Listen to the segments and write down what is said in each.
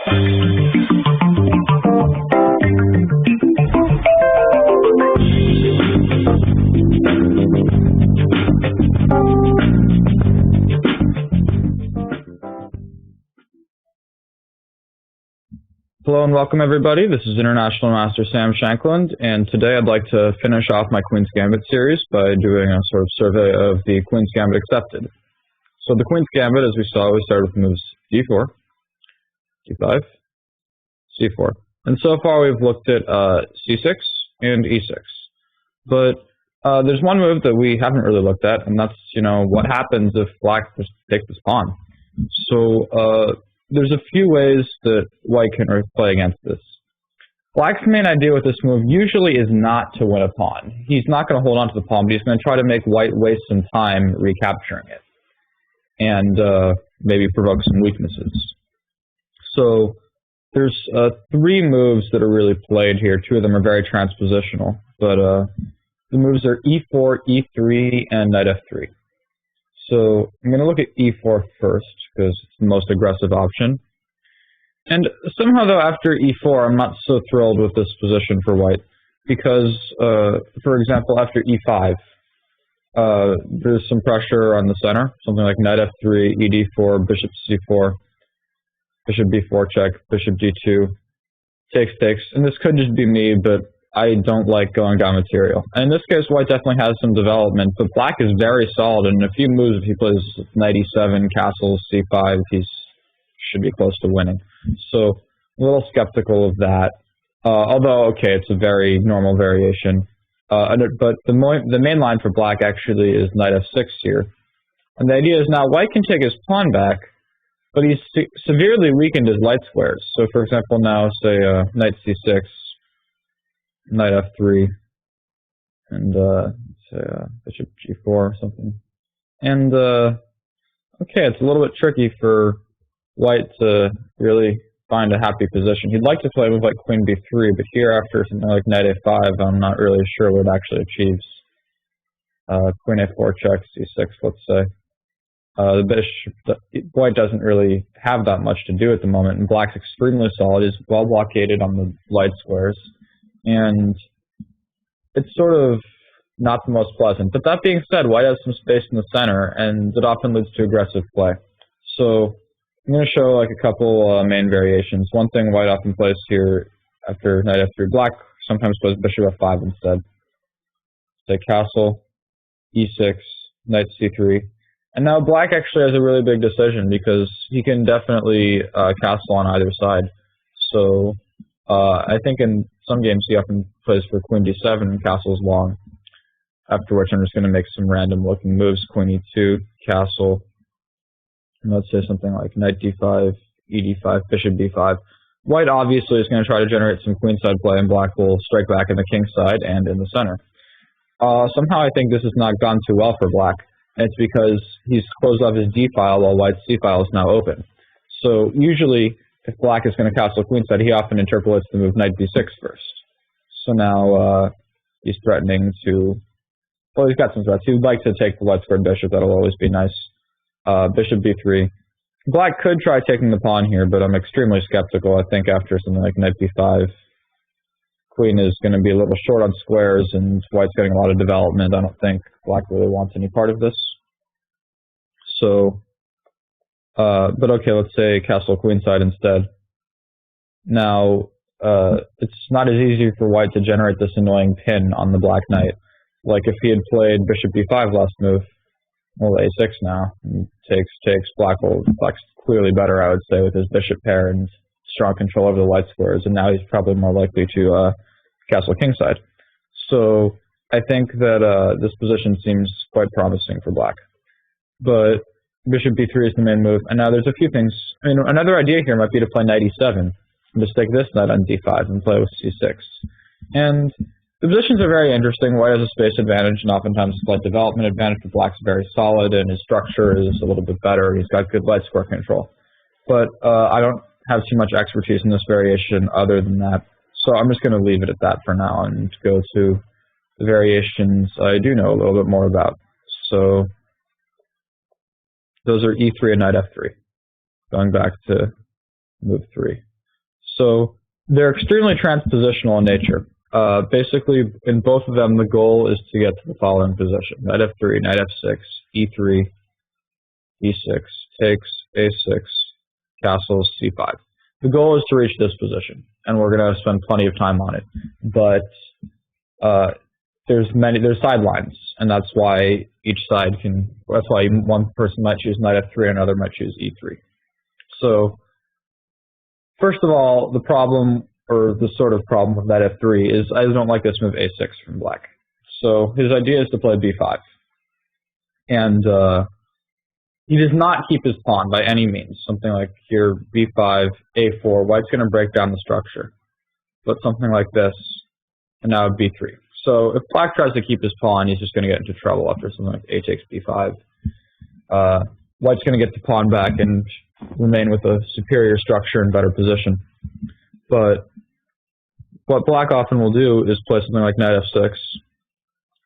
Hello and welcome everybody. This is International Master Sam Shankland, and today I'd like to finish off my Queen's Gambit series by doing a sort of survey of the Queen's Gambit accepted. So the Queen's Gambit, as we saw, we started with moves d4, d5, c4. And so far we've looked at c6 and e6. But there's one move that we haven't really looked at, and that's, what happens if black just takes this pawn. So there's a few ways that white can play against this. Black's main idea with this move usually is not to win a pawn. He's not going to hold on to the pawn, but he's going to try to make white waste some time recapturing it and maybe provoke some weaknesses. So there's three moves that are really played here. Two of them are very transpositional, but the moves are e4, e3, and knight f3. So I'm going to look at e4 first, because it's the most aggressive option. And somehow, though, after e4, I'm not so thrilled with this position for white, because, for example, after e5, there's some pressure on the center, something like knight f3, ed4, bishop c4, bishop b4 check, bishop d2, takes, and this could just be me, but I don't like going down material. And in this case, white definitely has some development, but black is very solid. And in a few moves, if he plays knight e7, castle, c5, he should be close to winning. So a little skeptical of that. Although, okay, it's a very normal variation. But the main line for black actually is knight f6 here. And the idea is now white can take his pawn back, but he's severely weakened his light squares. So for example, now say knight c6, knight f3, and say bishop g4 or something. And okay, it's a little bit tricky for white to really find a happy position. He'd like to play with like queen b3, but here after something like knight a5, I'm not really sure what it actually achieves. Queen a4 check, c6, let's say. White doesn't really have that much to do at the moment, and black's extremely solid. He's well blockaded on the light squares. And it's sort of not the most pleasant. But that being said, white has some space in the center, and it often leads to aggressive play. So I'm going to show like a couple main variations. One thing white often plays here after knight f3, black sometimes plays bishop f5 instead. Say castle, e6, knight c3. And now black actually has a really big decision because he can definitely castle on either side. So I think in some games he often plays for queen d7 and castles long, after which I'm just going to make some random looking moves, queen e2, castle, and let's say something like knight d5, ed5, bishop b5. White obviously is going to try to generate some queenside play, and black will strike back in the king side and in the center. Somehow I think this has not gone too well for black, and it's because he's closed off his d file while white's c file is now open. So usually, if black is going to castle queenside, he often interpolates the move knight b6 first. So now he's threatening to, well, he's got some threats. He would like to take the light squared bishop. That'll always be nice. Bishop b3. Black could try taking the pawn here, but I'm extremely skeptical. I think after something like knight b5, queen is going to be a little short on squares, and white's getting a lot of development. I don't think black really wants any part of this. So but okay, let's say castle queenside instead. Now, it's not as easy for white to generate this annoying pin on the black knight. Like if he had played bishop b5 last move, well, a6 now, and takes, black's clearly better, I would say, with his bishop pair and strong control over the light squares, and now he's probably more likely to castle kingside. So I think that this position seems quite promising for black. But bishop b3 is the main move, and now there's a few things. I mean, another idea here might be to play knight e7, and just take this knight on d5 and play with c6. And the positions are very interesting. White has a space advantage and oftentimes a slight development advantage, but black's very solid and his structure is a little bit better. He's got good light square control. But I don't have too much expertise in this variation other than that. So I'm just going to leave it at that for now and go to the variations I do know a little bit more about. So those are e3 and knight f3, going back to move 3. So they're extremely transpositional in nature. Basically, in both of them, the goal is to get to the following position: knight f3, knight f6, e3, e6, takes, a6, castles, c5. The goal is to reach this position, and we're going to spend plenty of time on it. But there's sidelines, and that's why each side can. That's why one person might choose knight f3, and another might choose e3. So, first of all, the problem, or the sort of problem with knight f3 is I don't like this move a6 from black. So his idea is to play b5, and he does not keep his pawn by any means. Something like here, b5, a4. White's going to break down the structure, but something like this, and now b3. So if black tries to keep his pawn, he's just going to get into trouble after something like a takes b5. White's going to get the pawn back and remain with a superior structure and better position. But what black often will do is play something like knight f6,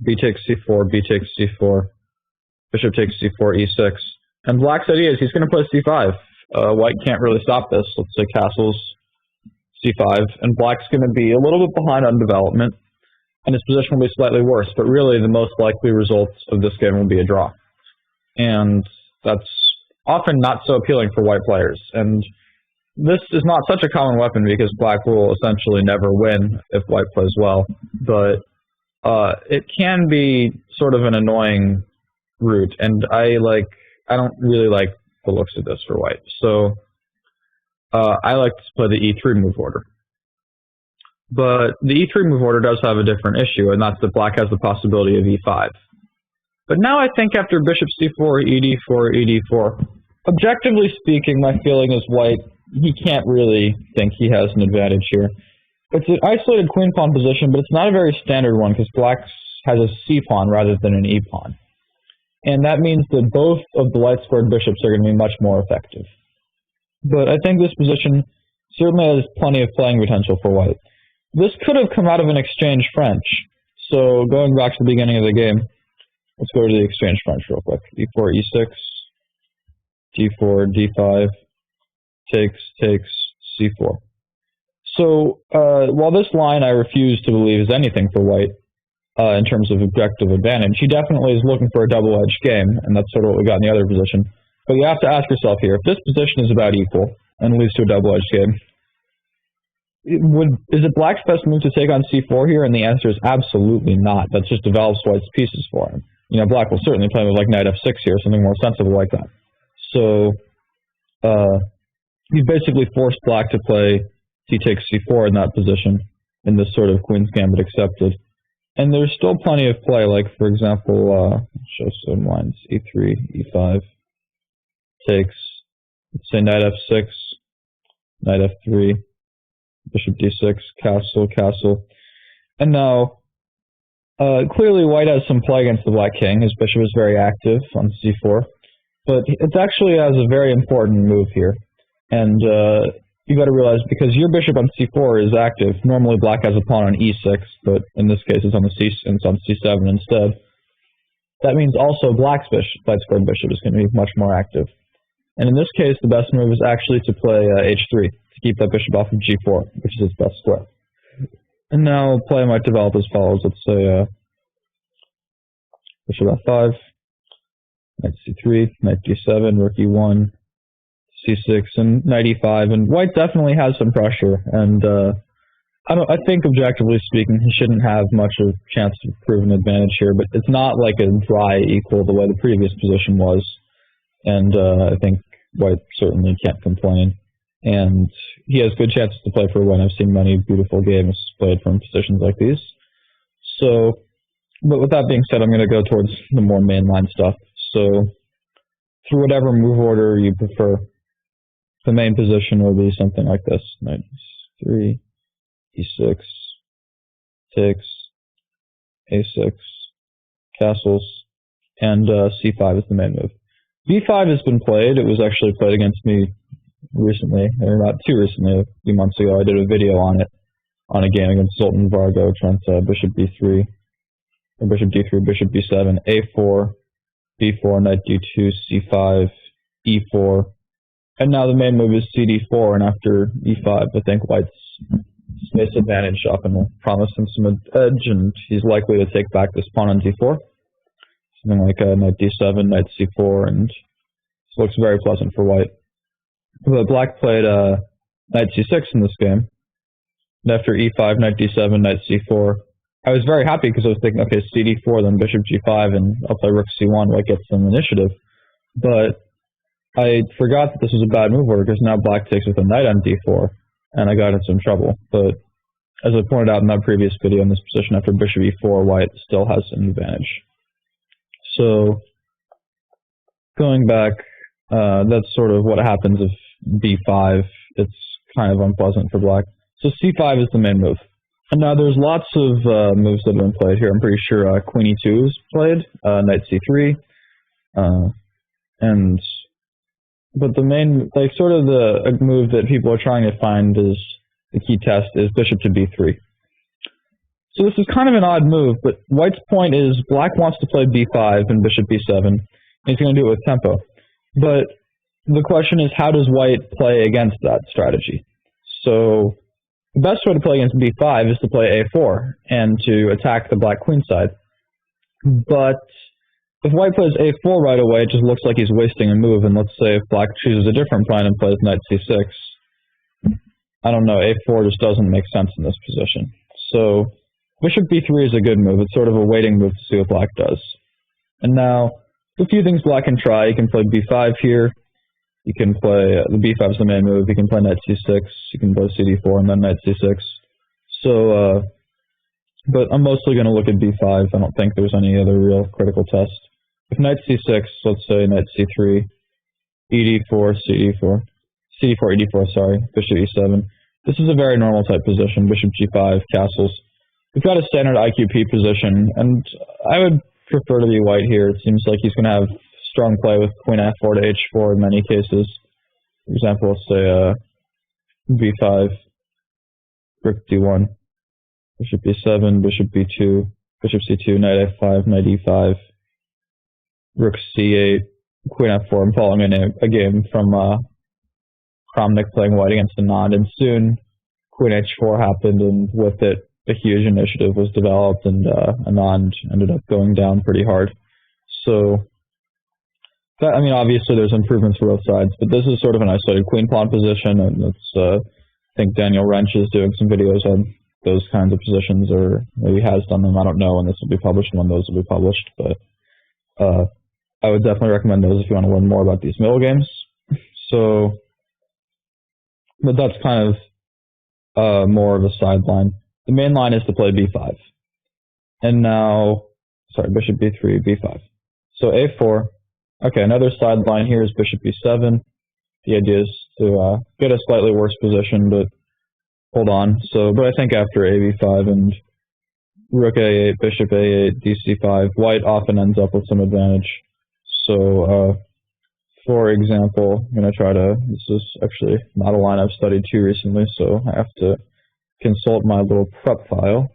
b takes c4, b takes c4, bishop takes c4, e6. And black's idea is he's going to play c5. White can't really stop this. Let's say castles, c5. And black's going to be a little bit behind on development, and his position will be slightly worse. But really, the most likely result of this game will be a draw. And that's often not so appealing for white players. And this is not such a common weapon because black will essentially never win if white plays well. But it can be sort of an annoying route, and I don't really like the looks of this for white. So I like to play the e3 move order. But the e3 move order does have a different issue, and that's that black has the possibility of e5. But now I think after bishop c4, ed4, ed4, objectively speaking, my feeling is white, he can't really think he has an advantage here. It's an isolated queen pawn position, but it's not a very standard one because black has a c pawn rather than an e pawn. And that means that both of the light squared bishops are going to be much more effective. But I think this position certainly has plenty of playing potential for white. This could have come out of an exchange French. So going back to the beginning of the game, let's go to the exchange French real quick. e4, e6, d4, d5, takes, c4. So while this line I refuse to believe is anything for white in terms of objective advantage, he definitely is looking for a double-edged game, and that's sort of what we got in the other position. But you have to ask yourself here, if this position is about equal and leads to a double-edged game, is it black's best move to take on c4 here? And the answer is absolutely not. That just develops white's pieces for him. You know, black will certainly play with like knight f6 here, something more sensible like that. So he's basically forced black to play c takes c4 in that position, in this sort of queen's gambit accepted. And there's still plenty of play, like for example, show some lines, e3, e5, takes, let's say knight f6, knight f3, bishop d6, castle, castle. And now, clearly white has some play against the black king. His bishop is very active on c4. But it actually has a very important move here. And you got to realize, because your bishop on c4 is active, normally black has a pawn on e6, but in this case it's on c7 instead. That means also black's light squared bishop is going to be much more active. And in this case, the best move is actually to play h3, to keep that bishop off of g4, which is its best square. And now play might develop as follows. Let's say bishop f5, knight c3, knight d7, rook e1, c6, and knight e5. And white definitely has some pressure, and I think objectively speaking, he shouldn't have much of a chance to prove an advantage here, but it's not like a dry equal the way the previous position was. And I think white certainly can't complain. And he has good chances to play for a win. I've seen many beautiful games played from positions like these. So, but with that being said, I'm going to go towards the more mainline stuff. So, through whatever move order you prefer, the main position will be something like this. Knight 3, e6, takes, a6, castles, and c5 is the main move. b5 has been played. It was actually played against me recently, or not too recently, a few months ago. I did a video on it, on a game against Sultan Vargo, trying to bishop b3, or bishop d3, bishop b7, a4, b4, knight d2, c5, e4, And now the main move is cd4, and after e5, I think white's space advantage often will promise him some edge, and he's likely to take back this pawn on d4. Something like knight d7, knight c4, and this looks very pleasant for white. But black played knight c6 in this game. And after e5, knight d7, knight c4, I was very happy because I was thinking, okay, cd4, then bishop g5, and I'll play rook c1, white gets some initiative. But I forgot that this was a bad move order because now black takes with a knight on d4, and I got into some trouble. But as I pointed out in that previous video, in this position after bishop e4, white still has an advantage. So going back, that's sort of what happens if b5. It's kind of unpleasant for black. So c5 is the main move. And now there's lots of moves that have been played here. I'm pretty sure queen e2 is played, knight c3, but the main, like sort of the move that people are trying to find is the key test is bishop to b3. So this is kind of an odd move, but white's point is black wants to play b5 and bishop b7, and he's going to do it with tempo. But the question is, how does white play against that strategy? So the best way to play against b5 is to play a4 and to attack the black queen side. But if white plays a4 right away, it just looks like he's wasting a move. And let's say if black chooses a different plan and plays knight c6, I don't know, a4 just doesn't make sense in this position. So bishop b3 is a good move. It's sort of a waiting move to see what black does. And now, a few things black can try. You can play b5 here. You can play, the b5 is the main move. You can play knight c6. You can play cd4 and then knight c6. So, but I'm mostly going to look at b5. I don't think there's any other real critical test. If knight c6, let's say knight c3, ed4, cd4, cd4, ed4, sorry, bishop e7. This is a very normal type position, bishop g5, castles. We've got a standard IQP position, and I would prefer to be white here. It seems like he's going to have strong play with queen f4 to h4 in many cases. For example, let's say b5, rook d1, bishop b7, bishop b2, bishop c2, knight f5, knight e5, rook c8, queen f4. I'm following a game from Kramnik playing white against Anand, and soon queen h4 happened, and with it, a huge initiative was developed, and Anand ended up going down pretty hard. So, that, I mean, obviously there's improvements for both sides, but this is sort of an isolated queen pawn position, and it's, I think Daniel Wrench is doing some videos on those kinds of positions, or maybe has done them. I don't know when this will be published and when those will be published, but I would definitely recommend those if you want to learn more about these middle games. So, but that's kind of more of a sideline. The main line is to play b5. And now, sorry, bishop b3, b5. So a4. Okay, another sideline here is bishop b7. The idea is to get a slightly worse position, but hold on. So, but I think after a b5 and rook a8, bishop a8, dc5, white often ends up with some advantage. So, for example, I'm going to try to, this is actually not a line I've studied too recently, so I have to consult my little prep file.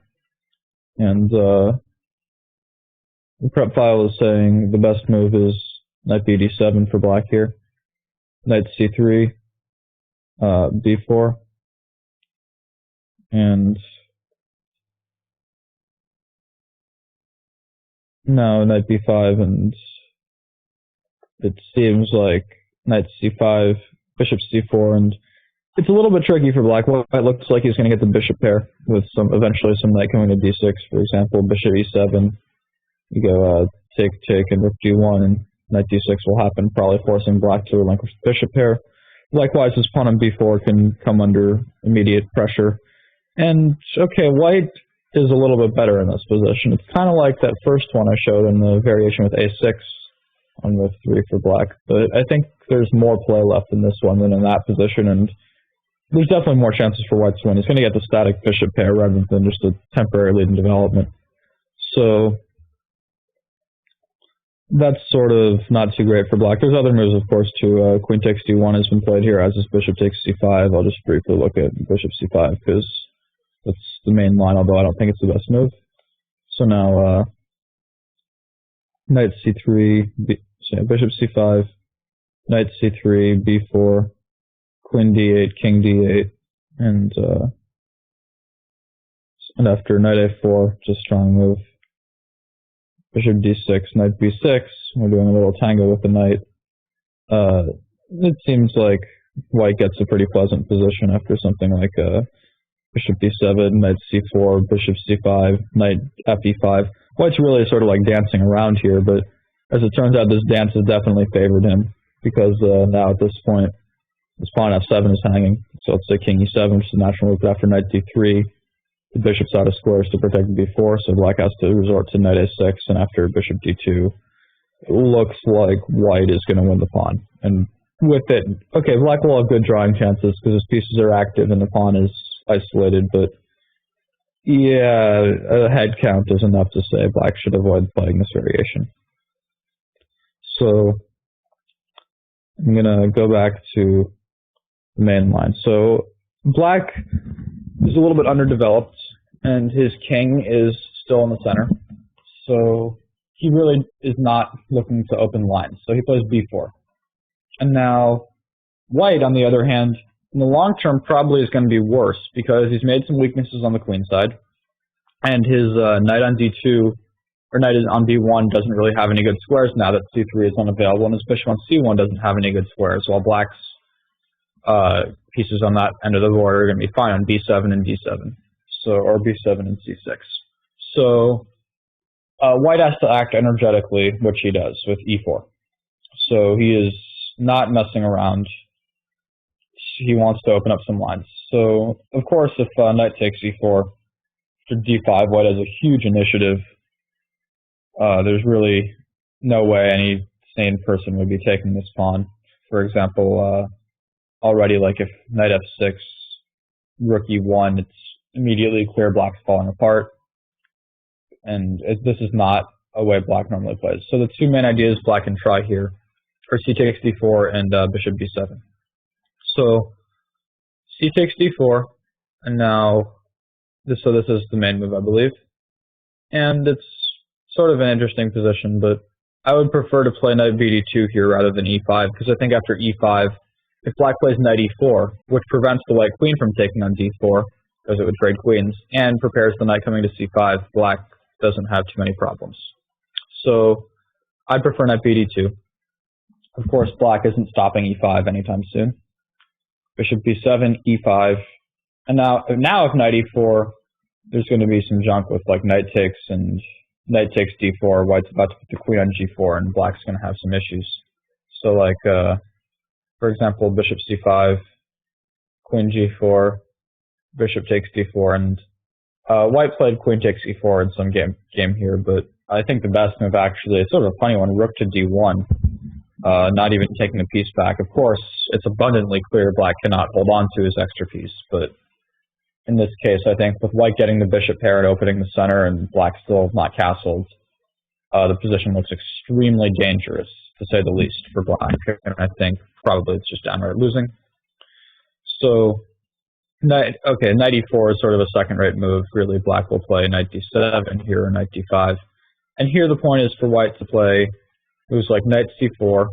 And the prep file is saying the best move is knight bd7 for black here, knight c3, b4, and now knight b5, and it seems like knight c5, bishop c4, and it's a little bit tricky for black. White looks like he's going to get the bishop pair with eventually some knight coming to d6, for example, bishop e7. You go take, and rook d1, and knight d6 will happen, probably forcing black to relinquish the bishop pair. Likewise, his pawn on b4 can come under immediate pressure. And, okay, white is a little bit better in this position. It's kind of like that first one I showed in the variation with a6 on the 3 for black. But I think there's more play left in this one than in that position, and there's definitely more chances for white to win. He's going to get the static bishop pair rather than just a temporary lead in development. So that's sort of not too great for black. There's other moves, of course, too. Queen takes d1 has been played here, as is bishop takes c5. I'll just briefly look at bishop c5 because that's the main line, although I don't think it's the best move. So now knight c3, bishop c5, knight c3, b4, queen d8, king d8, and after knight a4, it's a strong move. Bishop d6, knight b6. We're doing a little tango with the knight. It seems like white gets a pretty pleasant position after something like bishop d7, knight c4, bishop c5, knight fe5. White's really sort of like dancing around here, but as it turns out, this dance has definitely favored him, because now at this point, this pawn f7 is hanging. So let's say king e7, which is a natural move, but after knight d3, the bishop's out of squares to protect b4, so black has to resort to knight a6, and after bishop d2, it looks like white is going to win the pawn. And with it, okay, black will have good drawing chances because his pieces are active and the pawn is isolated, but yeah, a head count is enough to say black should avoid playing this variation. So I'm going to go back to the main line. So black is a little bit underdeveloped, and his king is still in the center. So he really is not looking to open lines. So he plays b4. And now white, on the other hand, in the long term probably is going to be worse because he's made some weaknesses on the queen side, and his knight on d2 or knight on b1 doesn't really have any good squares now that c3 is unavailable, and his bishop on c1 doesn't have any good squares, while black's pieces on that end of the board are going to be fine on b7 and d7, so or b7 and c6. So white has to act energetically, which he does with e4. So he is not messing around. He wants to open up some lines. So, of course, if knight takes e4 to d5, white has a huge initiative. There's really no way any sane person would be taking this pawn. For example, already, like if knight f6, rook e1, it's immediately clear black's falling apart. And this is not a way black normally plays. So the two main ideas black can try here are c takes d4 and bishop b7. So c takes d4, and now this is the main move, I believe. And it's sort of an interesting position, but I would prefer to play knight bd2 here rather than e5, because I think after e5, if black plays knight e4, which prevents the white queen from taking on d4, because it would trade queens, and prepares the knight coming to c5, black doesn't have too many problems. So I prefer knight bd2. Of course, black isn't stopping e5 anytime soon. Bishop b7, e5, and now if knight e4, there's going to be some junk with like knight takes and knight takes d4. White's about to put the queen on g4, and black's going to have some issues. So like, for example, bishop c5, queen g4, bishop takes d4, and white played queen takes e4 in some game here, but I think the best move actually is sort of a funny one, rook to d1. Not even taking the piece back. Of course, it's abundantly clear black cannot hold on to his extra piece, but in this case, I think with white getting the bishop pair and opening the center and black still not castled, the position looks extremely dangerous, to say the least, for black, and I think probably it's just downright losing. So, knight e4 is sort of a second-rate move. Really, black will play knight d7 here or knight d5, and here the point is for white to play moves like knight c4,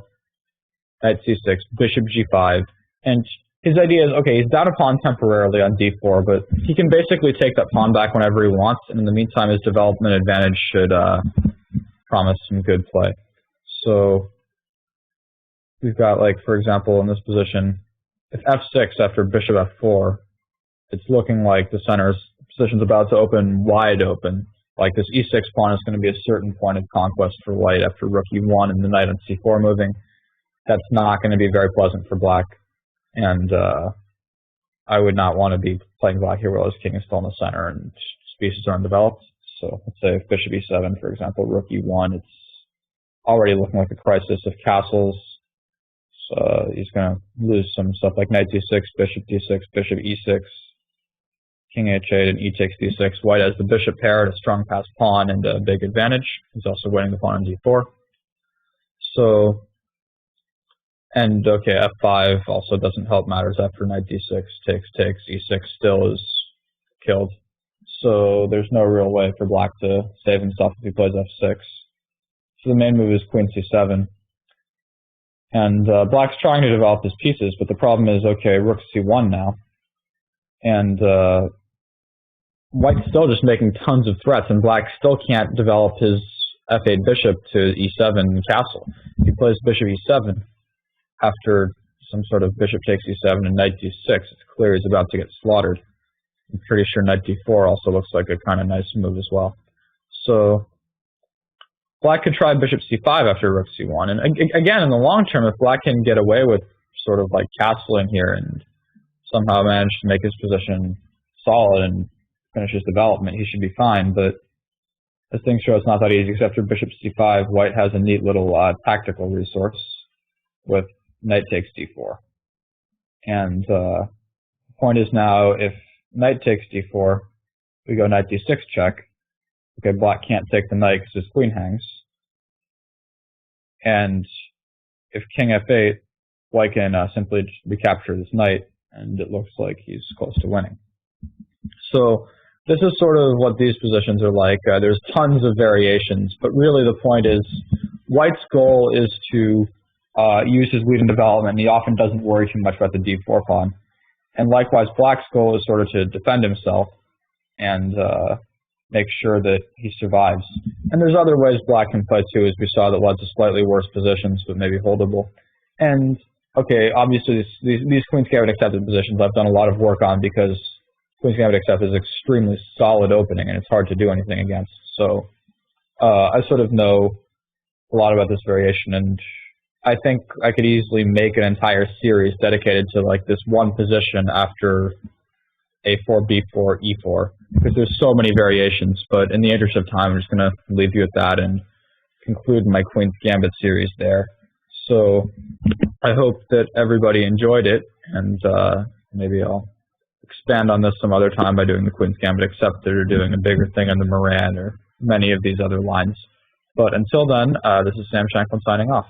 knight c6, bishop g5, and his idea is, okay, he's down a pawn temporarily on d4, but he can basically take that pawn back whenever he wants, and in the meantime, his development advantage should promise some good play. So we've got, like, for example, in this position, if f6 after bishop f4, it's looking like the center's position's about to open wide open. Like this e6 pawn is going to be a certain point of conquest for white after rook e1 and the knight on c4 moving. That's not going to be very pleasant for black. And I would not want to be playing black here while his king is still in the center and his pieces aren't developed. So let's say if bishop e7, for example, rook e1, it's already looking like a crisis of castles. So he's going to lose some stuff like knight d6, bishop d6, bishop e6, king h8, and e takes d6. White has the bishop pair, a strong passed pawn, and a big advantage. He's also winning the pawn on d4. So, and okay, f5 also doesn't help matters after knight d6, takes, e6 still is killed. So there's no real way for black to save himself if he plays f6. So the main move is queen c7. And black's trying to develop his pieces, but the problem is, okay, rook c1 now. And black's trying to develop his pieces, but the problem is, okay, rook c1 now. And white's still just making tons of threats, and black still can't develop his f8 bishop to e7 castle. If he plays bishop e7 after some sort of bishop takes e7 and knight d6, it's clear he's about to get slaughtered. I'm pretty sure knight d4 also looks like a kind of nice move as well. So black could try bishop c5 after rook c1. And again, in the long term, if black can get away with sort of like castling here and somehow manage to make his position solid and finish his development, he should be fine. But as things show, it's not that easy, except for bishop c5. White has a neat little tactical resource with knight takes d4. And the point is now, if knight takes d4, we go knight d6 check. Okay, black can't take the knight because his queen hangs. And if king f8, white can simply recapture this knight, and it looks like he's close to winning. So this is sort of what these positions are like. There's tons of variations, but really the point is white's goal is to use his lead in development, and he often doesn't worry too much about the d4 pawn. And likewise, black's goal is sort of to defend himself and make sure that he survives. And there's other ways black can play too, as we saw, that led to slightly worse positions, but maybe holdable. And okay, obviously these Queen's Gambit accepted positions I've done a lot of work on, because Queen's Gambit accept is extremely solid opening, and it's hard to do anything against. So I sort of know a lot about this variation, and I think I could easily make an entire series dedicated to like this one position after a4, b4, e4, because there's so many variations. But in the interest of time, I'm just going to leave you at that and conclude my Queen's Gambit series there. So I hope that everybody enjoyed it, and maybe I'll expand on this some other time by doing the Queen's Gambit accepted, or doing a bigger thing on the Moran, or many of these other lines. But until then, this is Sam Shanklin signing off.